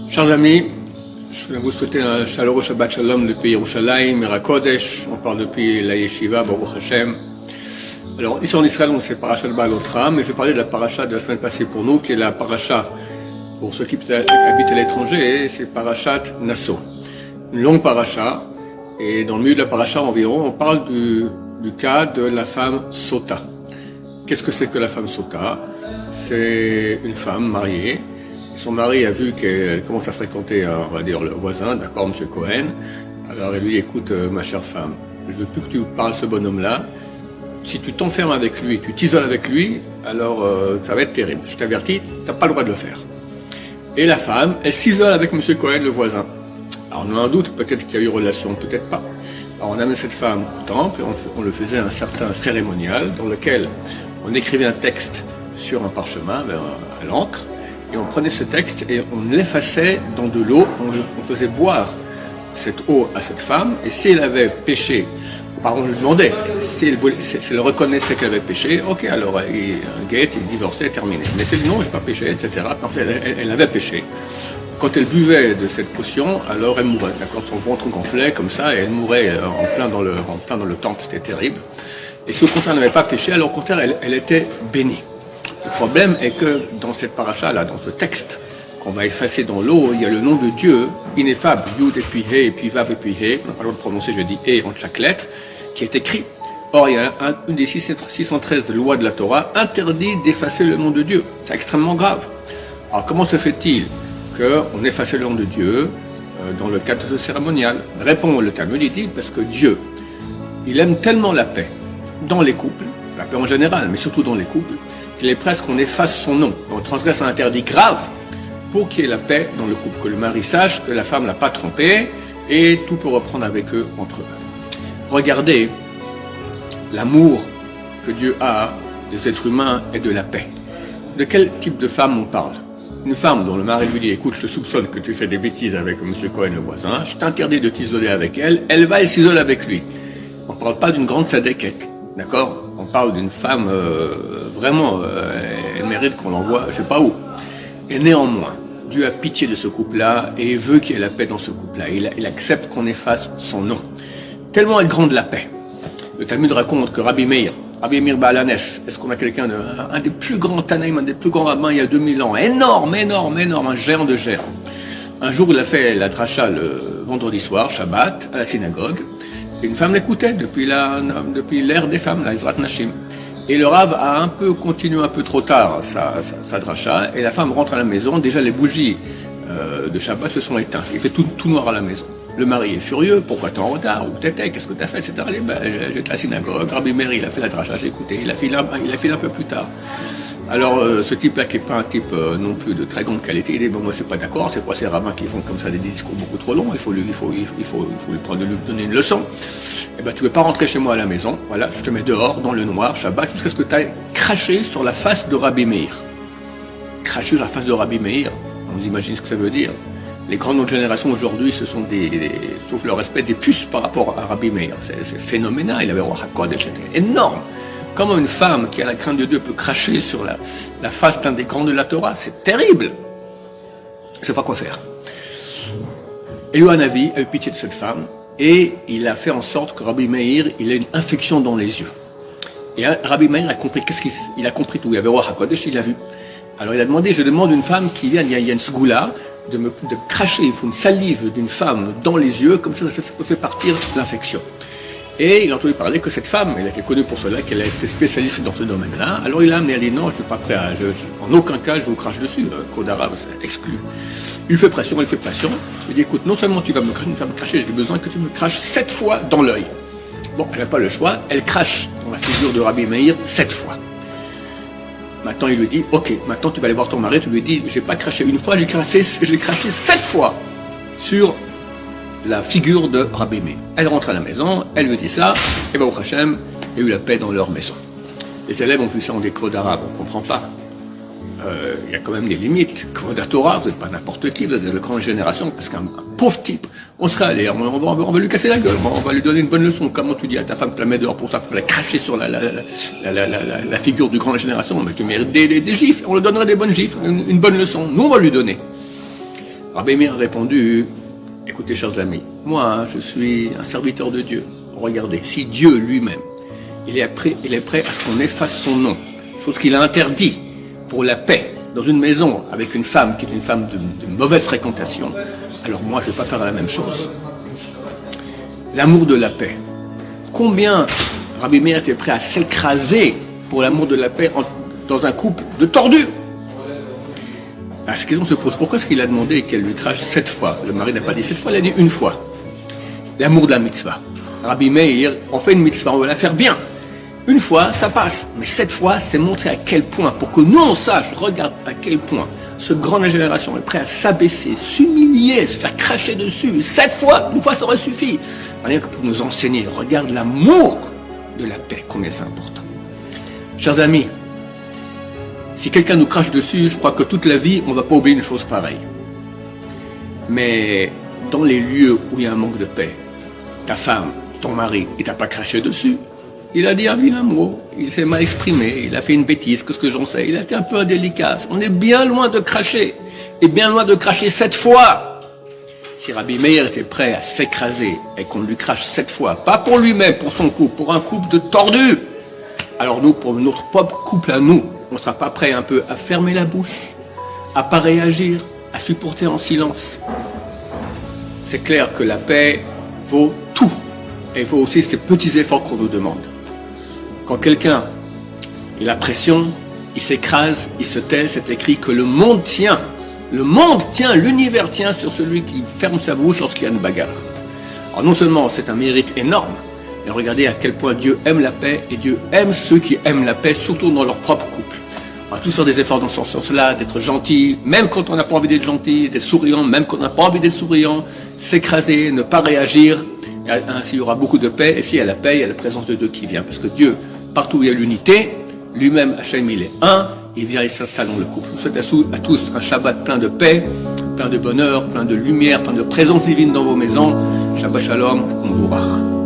Chers amis, je voulais vous souhaiter un chaleureux Shabbat Shalom depuis Yerushalayim, Ira Kodesh. On parle depuis la Yeshiva, Baruch Hashem. Alors, ici en Israël, on sait Parashat Baal Otra, mais je vais parler de la paracha de la semaine passée pour nous, qui est la paracha, pour ceux qui habitent à l'étranger, c'est Parashat Nasso. Une longue paracha, et dans le milieu de la paracha environ, on parle du cas de la femme Sota. Qu'est-ce que c'est que la femme Sota? C'est une femme mariée. Son mari a vu qu'elle commence à fréquenter, on va dire, le voisin, d'accord, M. Cohen. Alors elle lui dit, écoute, ma chère femme, je ne veux plus que tu parles de ce bonhomme-là. Si tu t'enfermes avec lui, tu t'isoles avec lui, alors ça va être terrible. Je t'avertis, tu n'as pas le droit de le faire. Et la femme, elle s'isole avec M. Cohen, le voisin. Alors on a un doute, peut-être qu'il y a eu relation, peut-être pas. Alors on amène cette femme au temple, et on le faisait un certain cérémonial dans lequel on écrivait un texte sur un parchemin, à l'encre, et on prenait ce texte et on l'effaçait dans de l'eau, on faisait boire cette eau à cette femme, et si elle avait péché, on lui demandait, si elle reconnaissait qu'elle avait péché, ok, alors un guet, il divorçait, terminé. Mais si elle dit non, je n'ai pas péché, etc., parce qu'elle avait péché. Quand elle buvait de cette potion, alors elle mourait, d'accord, son ventre gonflait comme ça, et elle mourait en plein dans le temple, c'était terrible. Et si au contraire elle n'avait pas péché, alors au contraire elle était bénie. Le problème est que dans cette paracha-là, dans ce texte qu'on va effacer dans l'eau, il y a le nom de Dieu, ineffable, Yud et puis He et puis Vav et puis He, on n'a pas le droit de prononcer, je dis He entre chaque lettre, qui est écrit. Or, il y a une des 613 lois de la Torah interdit d'effacer le nom de Dieu. C'est extrêmement grave. Alors comment se fait-il qu'on effaçait le nom de Dieu dans le cadre de ce cérémonial? Répond le Talmud, il dit, parce que Dieu, il aime tellement la paix dans les couples, la paix en général, mais surtout dans les couples, qu'il est presque qu'on efface son nom. On transgresse un interdit grave pour qu'il y ait la paix dans le couple, que le mari sache que la femme ne l'a pas trompé et tout peut reprendre avec eux entre eux. Regardez l'amour que Dieu a des êtres humains et de la paix. De quel type de femme on parle? Une femme dont le mari lui dit, écoute, je te soupçonne que tu fais des bêtises avec M. Cohen, le voisin, je t'interdis de t'isoler avec elle, elle s'isole avec lui. On ne parle pas d'une grande sadéquette, d'accord? On parle d'une femme, vraiment, elle mérite qu'on l'envoie, je ne sais pas où. Et néanmoins, Dieu a pitié de ce couple-là et veut qu'il y ait la paix dans ce couple-là. Il accepte qu'on efface son nom. Tellement est grande la paix. Le Talmud raconte que Rabbi Meir Baalanes, est-ce qu'on a quelqu'un, un des plus grands Tanaïm, un des plus grands rabbins il y a 2000 ans, énorme, un géant de géant. Un jour, il a fait la dracha le vendredi soir, Shabbat, à la synagogue, et une femme l'écoutait depuis l'ère des femmes, la Ezrat Nashim. Et le Rav a un peu continué un peu trop tard sa dracha, et la femme rentre à la maison, déjà les bougies de Shabbat se sont éteintes, il fait tout noir à la maison. Le mari est furieux, pourquoi t'es en retard, où t'étais, qu'est-ce que t'as fait, etc. J'étais à la synagogue, Rabbi Meir, il a fait la dracha, j'ai écouté, il a filé un peu plus tard. Alors ce type-là, qui n'est pas un type non plus de très grande qualité, il dit, bon, moi je suis pas d'accord, c'est quoi ces rabbins qui font comme ça des discours beaucoup trop longs, il faut lui donner une leçon. Eh ben tu ne peux pas rentrer chez moi à la maison, voilà, je te mets dehors, dans le noir, Shabbat, jusqu'à ce que tu ailles cracher sur la face de Rabbi Meir. Cracher sur la face de Rabbi Meir, on imagine ce que ça veut dire. Les grandes autres générations aujourd'hui, ce sont sauf le respect, des puces par rapport à Rabbi Meir. C'est phénoménal, il avait roi HaKodesh, c'était énorme. Comment une femme qui a la crainte de Dieu peut cracher sur la face d'un des grands de la Torah? C'est terrible. Je ne sais pas quoi faire. Elihu a eu pitié de cette femme et il a fait en sorte que Rabbi Meir, il ait une infection dans les yeux. Et Rabbi Meir a compris, il a compris tout. Il y avait roi HaKodesh, il a vu. Alors il a demandé, je demande une femme qui vient, il y a une sgoula, de cracher, il faut une salive d'une femme dans les yeux, comme ça peut faire partir l'infection. Et il a entendu parler que cette femme, elle était connue pour cela, qu'elle était spécialiste dans ce domaine-là. Alors il a amené, elle dit non, je ne suis pas prêt en aucun cas je vous crache dessus, code arabe, c'est exclu. Il fait pression. Il dit écoute, non seulement tu vas me cracher, j'ai besoin que tu me craches 7 fois dans l'œil. Bon, elle n'a pas le choix, elle crache dans la figure de Rabbi Meir 7 fois. Maintenant, il lui dit, ok, maintenant tu vas aller voir ton mari, tu lui dis, j'ai pas craché une fois, j'ai craché 7 fois sur la figure de Rabbi Meir. Elle rentre à la maison, elle lui dit ça, et Baruch Hashem, il y a eu la paix dans leur maison. Les élèves ont vu ça en des codes arabes, on ne comprend pas. Il y a quand même des limites. Comme la Torah, vous n'êtes pas n'importe qui, vous êtes de la grande génération, parce qu'un pauvre type, on serait allé, on va lui casser la gueule, on va lui donner une bonne leçon. Comment tu dis à ta femme que tu la mets dehors pour ça, pour la cracher sur la figure du grande génération, mais tu mérites des gifles, on lui donnerait des bonnes gifles, une bonne leçon. Nous, on va lui donner. Rabbi Meir a répondu, écoutez chers amis, moi je suis un serviteur de Dieu. Regardez, si Dieu lui-même, il est prêt à ce qu'on efface son nom, chose qu'il a interdit pour la paix, dans une maison avec une femme qui est une femme de mauvaise fréquentation, alors moi je ne vais pas faire la même chose. L'amour de la paix. Combien Rabbi Meir était prêt à s'écraser pour l'amour de la paix dans un couple de tordus? La question se pose, pourquoi est-ce qu'il a demandé qu'elle lui crache 7 fois? Le mari n'a pas dit 7 fois, il a dit une fois. L'amour de la mitzvah. Rabbi Meir, on fait une mitzvah, on va la faire bien. Une fois, ça passe. Mais 7 fois, c'est montrer à quel point, pour que nous on sache, regarde à quel point ce grand de la génération est prêt à s'abaisser, s'humilier, se faire cracher dessus. 7 fois, une fois ça aurait suffi. Rien que pour nous enseigner, regarde l'amour de la paix, combien c'est important. Chers amis, si quelqu'un nous crache dessus, je crois que toute la vie, on ne va pas oublier une chose pareille. Mais dans les lieux où il y a un manque de paix, ta femme, ton mari, il t'a pas craché dessus. Il a dit un vilain mot, il s'est mal exprimé, il a fait une bêtise, qu'est-ce que j'en sais, il a été un peu indélicat. On est bien loin de cracher, et bien loin de cracher 7 fois. Si Rabbi Meir était prêt à s'écraser et qu'on lui crache 7 fois, pas pour lui-même, pour son couple, pour un couple de tordus, alors nous, pour notre propre couple à nous, on ne sera pas prêt un peu à fermer la bouche, à pas réagir, à supporter en silence. C'est clair que la paix vaut tout. Et il faut aussi ces petits efforts qu'on nous demande. Quand quelqu'un, il a pression, il s'écrase, il se tait, c'est écrit que le monde tient, l'univers tient sur celui qui ferme sa bouche lorsqu'il y a une bagarre. Alors non seulement c'est un mérite énorme, mais regardez à quel point Dieu aime la paix et Dieu aime ceux qui aiment la paix, surtout dans leur propre couple. On va tous faire des efforts dans ce sens-là, d'être gentil, même quand on n'a pas envie d'être gentil, d'être souriant, même quand on n'a pas envie d'être souriant, s'écraser, ne pas réagir. Et ainsi, il y aura beaucoup de paix. Et s'il y a la paix, il y a la présence de Dieu qui vient. Parce que Dieu, partout où il y a l'unité, lui-même, Hachem, il est un, il vient et s'installe dans le couple. Je vous souhaite à tous un Shabbat plein de paix, plein de bonheur, plein de lumière, plein de présence divine dans vos maisons. Shabbat Shalom, on vous rach.